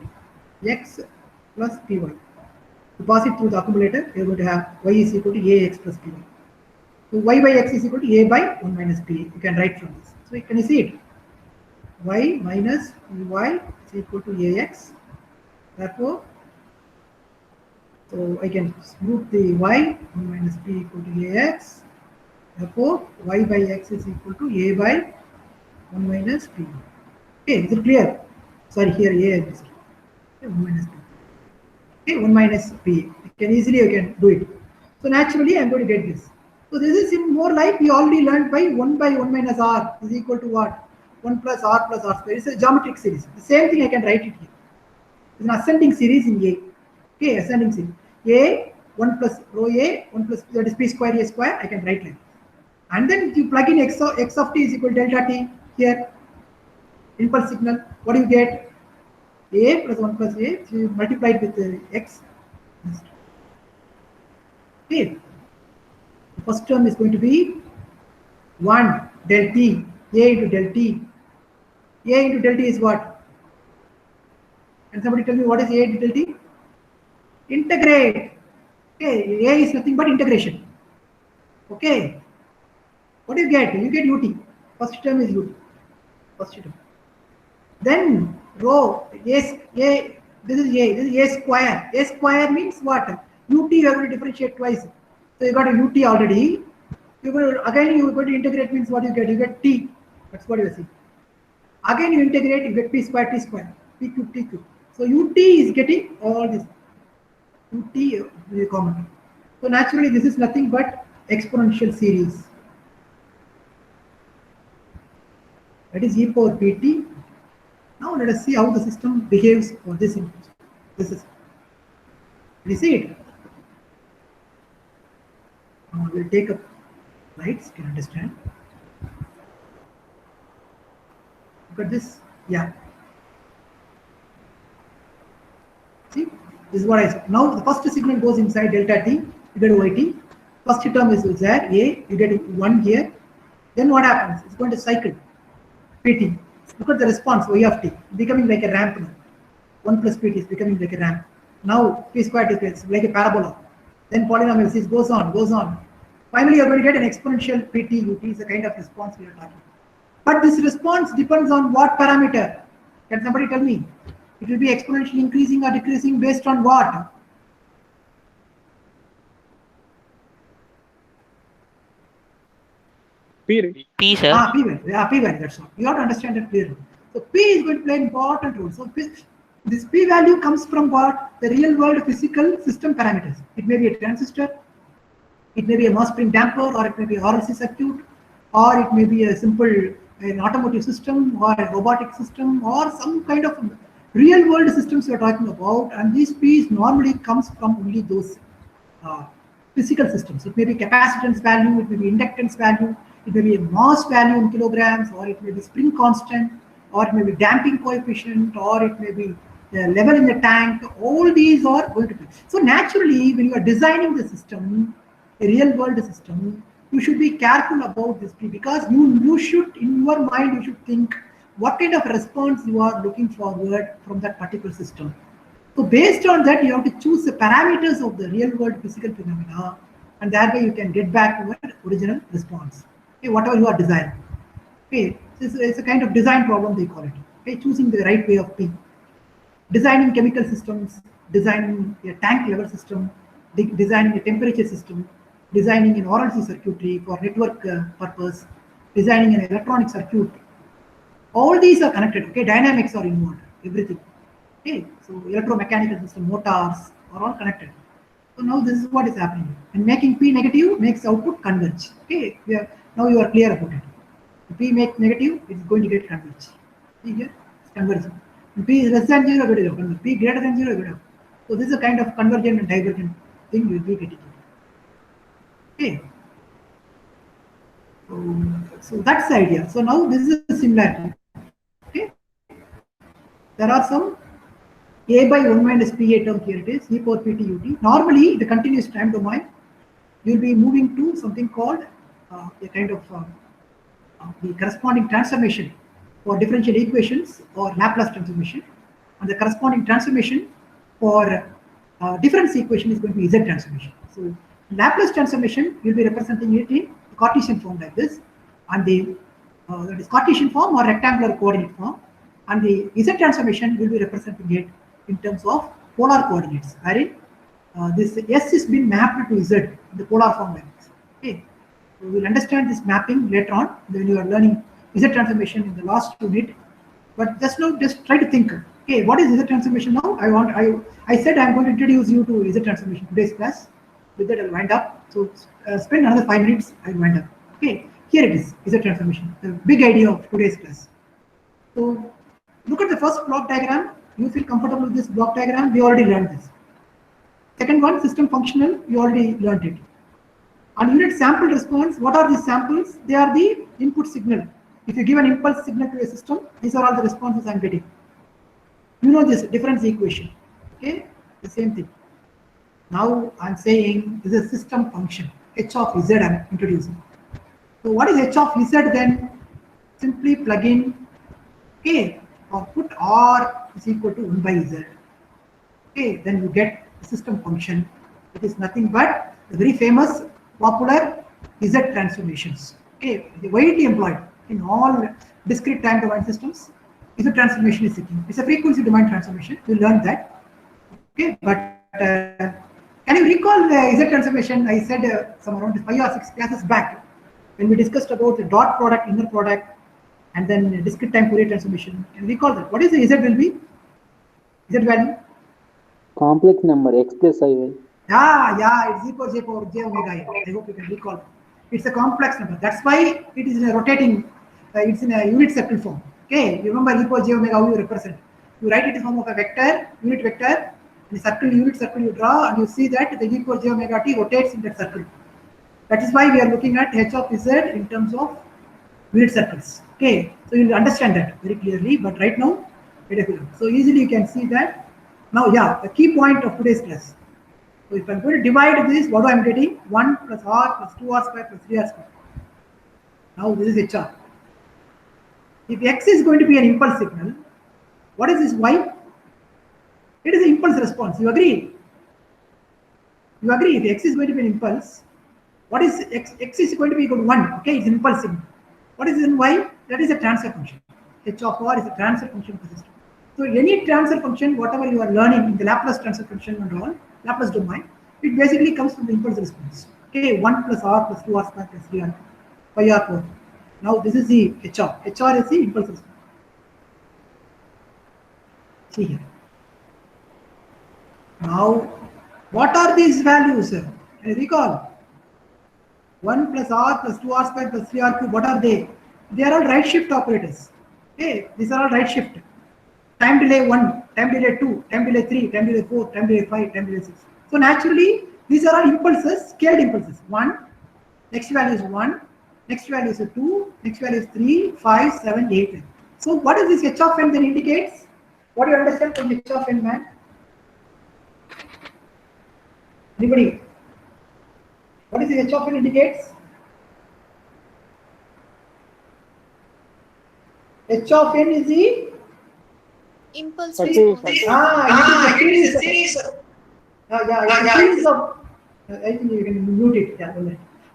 x plus Py. To pass it through the accumulator, you are going to have y is equal to ax plus Py. So y by x is equal to a by 1 minus P. You can write from this. So can you see it? Y minus Py is equal to ax. Therefore, so I can smooth the y 1 minus P equal to ax. Therefore, y by x is equal to a by 1 minus P. Okay, is it clear? Sorry, here a I missed. Okay, 1 minus P. Okay, 1 minus P. You can do it. So naturally, I'm going to get this. So this is in more like we already learned by 1 minus r is equal to what? 1 plus r square. It's a geometric series. The same thing I can write it here. It's an ascending series in A. Okay, ascending series. A 1 plus rho A 1 plus that is P square A square. I can write like this. And then if you plug in x of t is equal to delta t here. Impulse signal. What do you get? A plus 1 plus A. So you multiply it with x. Okay. The first term is going to be 1 del t, A into del t. A into del t is what? Can somebody tell me what is A into del t? Integrate. Okay, A is nothing but integration. Okay. What do you get? You get ut. First term is ut. First term. Then rho this is A. This is A square. A square means what? Ut you have to differentiate twice. So you got a ut already. Again you are going to integrate means what you get? You get t. That's what you are seeing. Again you integrate, you get p square, t square, p cube, t cube. So ut is getting all this. Ut is common. So naturally this is nothing but exponential series. That is e power pt. Now let us see how the system behaves for this input. This is. You see it? We'll take up lights. Can understand? Look at this. Yeah. See, this is what I said. Now the first signal goes inside delta t. You get yt. First term is there. A. You get 1 here. Then what happens? It's going to cycle. Pt. Look at the response y of t becoming like a ramp now. 1 plus pt is becoming like a ramp. Now p squared is like a parabola. Then polynomial series goes on. Finally, you're going to get an exponential pt ut is the kind of response we are talking. But this response depends on what parameter? Can somebody tell me? It will be exponentially increasing or decreasing based on what? P. P, sir. P value. Yeah, P value. That's all. You have to understand that clearly. So P is going to play an important role. So this P value comes from what? The real world physical system parameters. It may be a transistor, it may be a mass spring damper, or it may be a RLC circuit, or it may be a simple an automotive system or a robotic system or some kind of real world systems we are talking about. And these P's normally comes from only those physical systems. It may be capacitance value, it may be inductance value, it may be a mass value in kilograms, or it may be spring constant, or it may be damping coefficient, or it may be the level in the tank. All these are going to be. So naturally, when you are designing the system, a real world system, you should be careful about this P, because you should, in your mind, you should think what kind of response you are looking forward from that particular system. So based on that, you have to choose the parameters of the real world physical phenomena, and that way you can get back to your original response. Okay, whatever you are designing. Okay, so it's a kind of design problem they call it. Okay, choosing the right way of P. Designing chemical systems, designing a tank level system, designing a temperature system, designing an RLC circuitry for network purpose, designing an electronic circuit. All these are connected. Okay, dynamics are involved. Everything. Okay, so electromechanical system, motors, are all connected. So now this is what is happening. And making P negative makes output converge. Okay, now you are clear about it. If P makes negative, it's going to get converge. See here, it's converging. When P is less than 0, it will converge. P greater than 0, it will. So this is a kind of convergent and divergent thing you will be getting. Okay. So that's the idea. So now this is a similarity. Okay. There are some a by 1 minus pa term here it is, e power pt ut. Normally, the continuous time domain, you will be moving to something called a kind of the corresponding transformation for differential equations or Laplace transformation, and the corresponding transformation for difference equation is going to be Z transformation. So Laplace transformation will be representing it in Cartesian form like this, and the that is Cartesian form or rectangular coordinate form, and the Z transformation will be representing it in terms of polar coordinates, wherein this S is being mapped to Z in the polar form like this. Okay, so we'll understand this mapping later on when you are learning Z transformation in the last unit. But just now, just try to think. Okay, what is Z transformation now? I said I'm going to introduce you to Z transformation today's class. With that, I'll wind up. So spend another 5 minutes. I'll wind up. Okay, here it is. Z transformation. The big idea of today's class. So look at the first block diagram. You feel comfortable with this block diagram? We already learned this. Second one, system functional. You already learned it. And unit sample response. What are these samples? They are the input signal. If you give an impulse signal to a system, these are all the responses I'm getting. You know this difference equation. Okay, the same thing. Now I'm saying this is a system function. H of Z I'm introducing. So what is H of Z then? Simply plug in A or put R is equal to 1 by Z. Okay, then you get the system function. It is nothing but the very famous popular Z transformations. Okay, widely employed in all discrete time domain systems. Z transformation is sitting. It's a frequency domain transformation. You learn that. Okay, but can you recall the Z transformation? I said some around 5 or 6 classes back when we discussed about the dot product, inner product, and then discrete time Fourier transformation. Can you recall that? What is the Z will be? Z value? Complex number x plus iy. Yeah, it's equal to j power j omega n. I hope you can recall. It's a complex number. That's why it is in a rotating. It's in a unit circle form. Okay, you remember e power j omega how you represent. You write it in form of a vector, unit vector. In a circle, unit circle you draw, and you see that the e power j omega t rotates in that circle. That is why we are looking at h of z in terms of unit circles. Okay, so you'll understand that very clearly. But right now, so easily you can see that. Now, yeah, the key point of today's class. So if I'm going to divide this, what am I getting? 1 plus r plus 2r square plus 3r square. Now this is hr. If x is going to be an impulse signal, what is this y? It is an impulse response. You agree? You agree? If x is going to be an impulse, what is x? X is going to be equal to 1. Okay, it's an impulse signal. What is in y? That is a transfer function. H of r is a transfer function of the system. So any transfer function, whatever you are learning in the Laplace transfer function and all, Laplace domain, it basically comes from the impulse response. Okay, 1 plus r plus 2r square plus 3r, 5r plus. Now this is the HR. HR is the impulse response. See here. Now, what are these values? Can you recall? 1 plus r plus 2r square plus 3r cube, what are they? They are all right shift operators. Okay, these are all right shift. Time delay 1, time delay 2, time delay 3, time delay 4, time delay 5, time delay 6. So naturally, these are all impulses, scaled impulses. 1, next value is 1, next value is 2, next value is 3, 5, 7, 8. So what is this h of n then indicates? What do you understand from h of n, man? Anybody? What is the h of n indicates? H of n is the Impulse Okay, response. okay. it is a series of. It's a series of. I think you can mute it.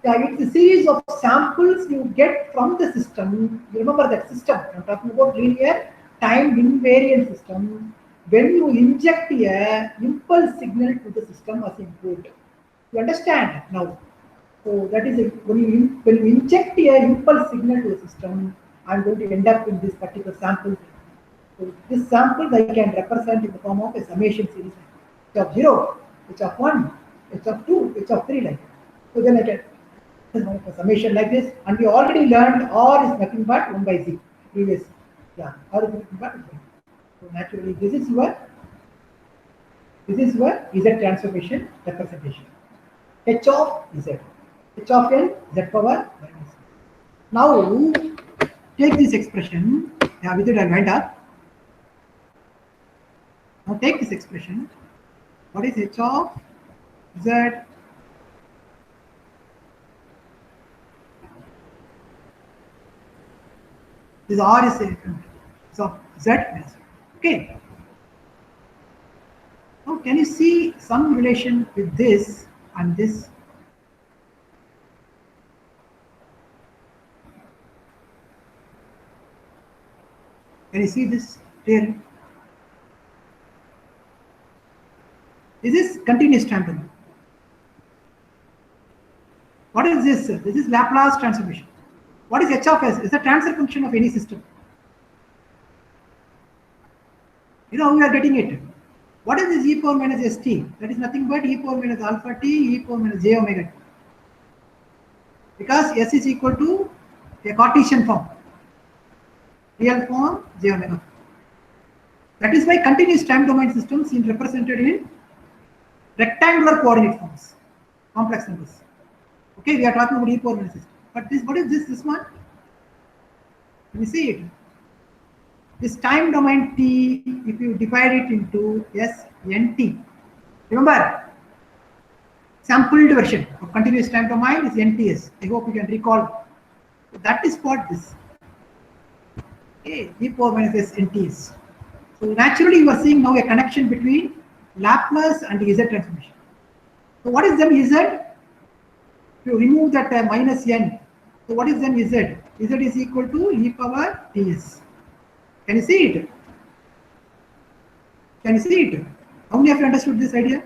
It's a series of samples you get from the system. You remember that system? I'm talking about linear time invariant system. When you inject a impulse signal to the system as input, you understand now. So that is when you inject a impulse signal to the system, I'm going to end up in this particular sample. So this sample I can represent in the form of a summation series of 0. h of 1, h of 2, h of 3 like that. So then I get a summation like this, and we already learned R is nothing but 1 by Z previous. Yeah, R is nothing but 1 by Z. So naturally, this is your Z transformation representation. H of Z. H of n, Z power minus. Now, take this expression. Yeah, with it I wind up. Now take this expression. What is H of Z? This R is so Z. Okay. Now can you see some relation with this and this? Can you see this clearly? This is continuous time domain. What is this? This is Laplace transformation. What is H of S? It's a transfer function of any system. You know, we are getting it. What is this e power minus st? That is nothing but e power minus alpha t, e power minus j omega t. Because S is equal to a Cartesian form. Real form j omega. That is why continuous time domain systems is represented in rectangular coordinate forms, complex numbers. Okay, we are talking about e power minus system. But this, what is this? This one? Can you see it? This time domain t, if you divide it into S nt, remember, sampled version of continuous time domain is NTS. I hope you can recall. So that is what this. Okay, e power minus S NTS. So naturally, you are seeing now a connection between Laplace and the Z transformation. So what is then Z? If you remove that minus n, so what is then Z? Z is equal to e power ts. Can you see it? Can you see it? How many of you understood this idea?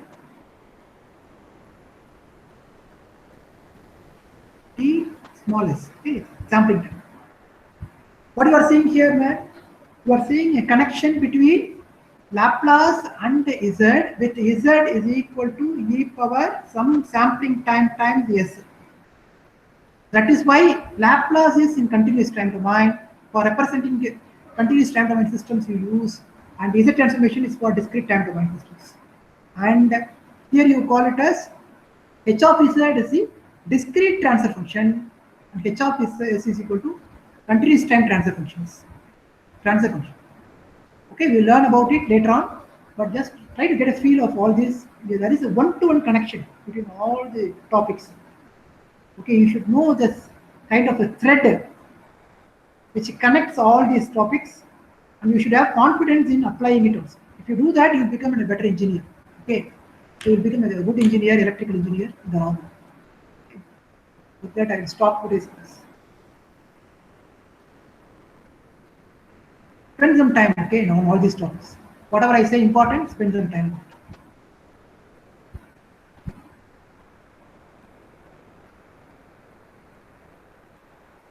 T small s. Okay, sampling time. What you are seeing here, man? You are seeing a connection between Laplace and Z, with Z is equal to e power some sampling time times s. That is why Laplace is in continuous time domain. For representing continuous time domain systems you use, and Z transformation is for discrete time domain systems. And here you call it as h of Z is the discrete transfer function, and h of S is equal to continuous time transfer functions. Transfer function. Okay, we'll learn about it later on, but just try to get a feel of all this. There is a one-to-one connection between all the topics. Okay, you should know this kind of a thread which connects all these topics, and you should have confidence in applying it also. If you do that, you become a better engineer. Okay, so you will become a good engineer, electrical engineer in the long run. Okay. With that, I will stop today's class. Spend some time, okay, on all these topics. Whatever I say important, spend some time.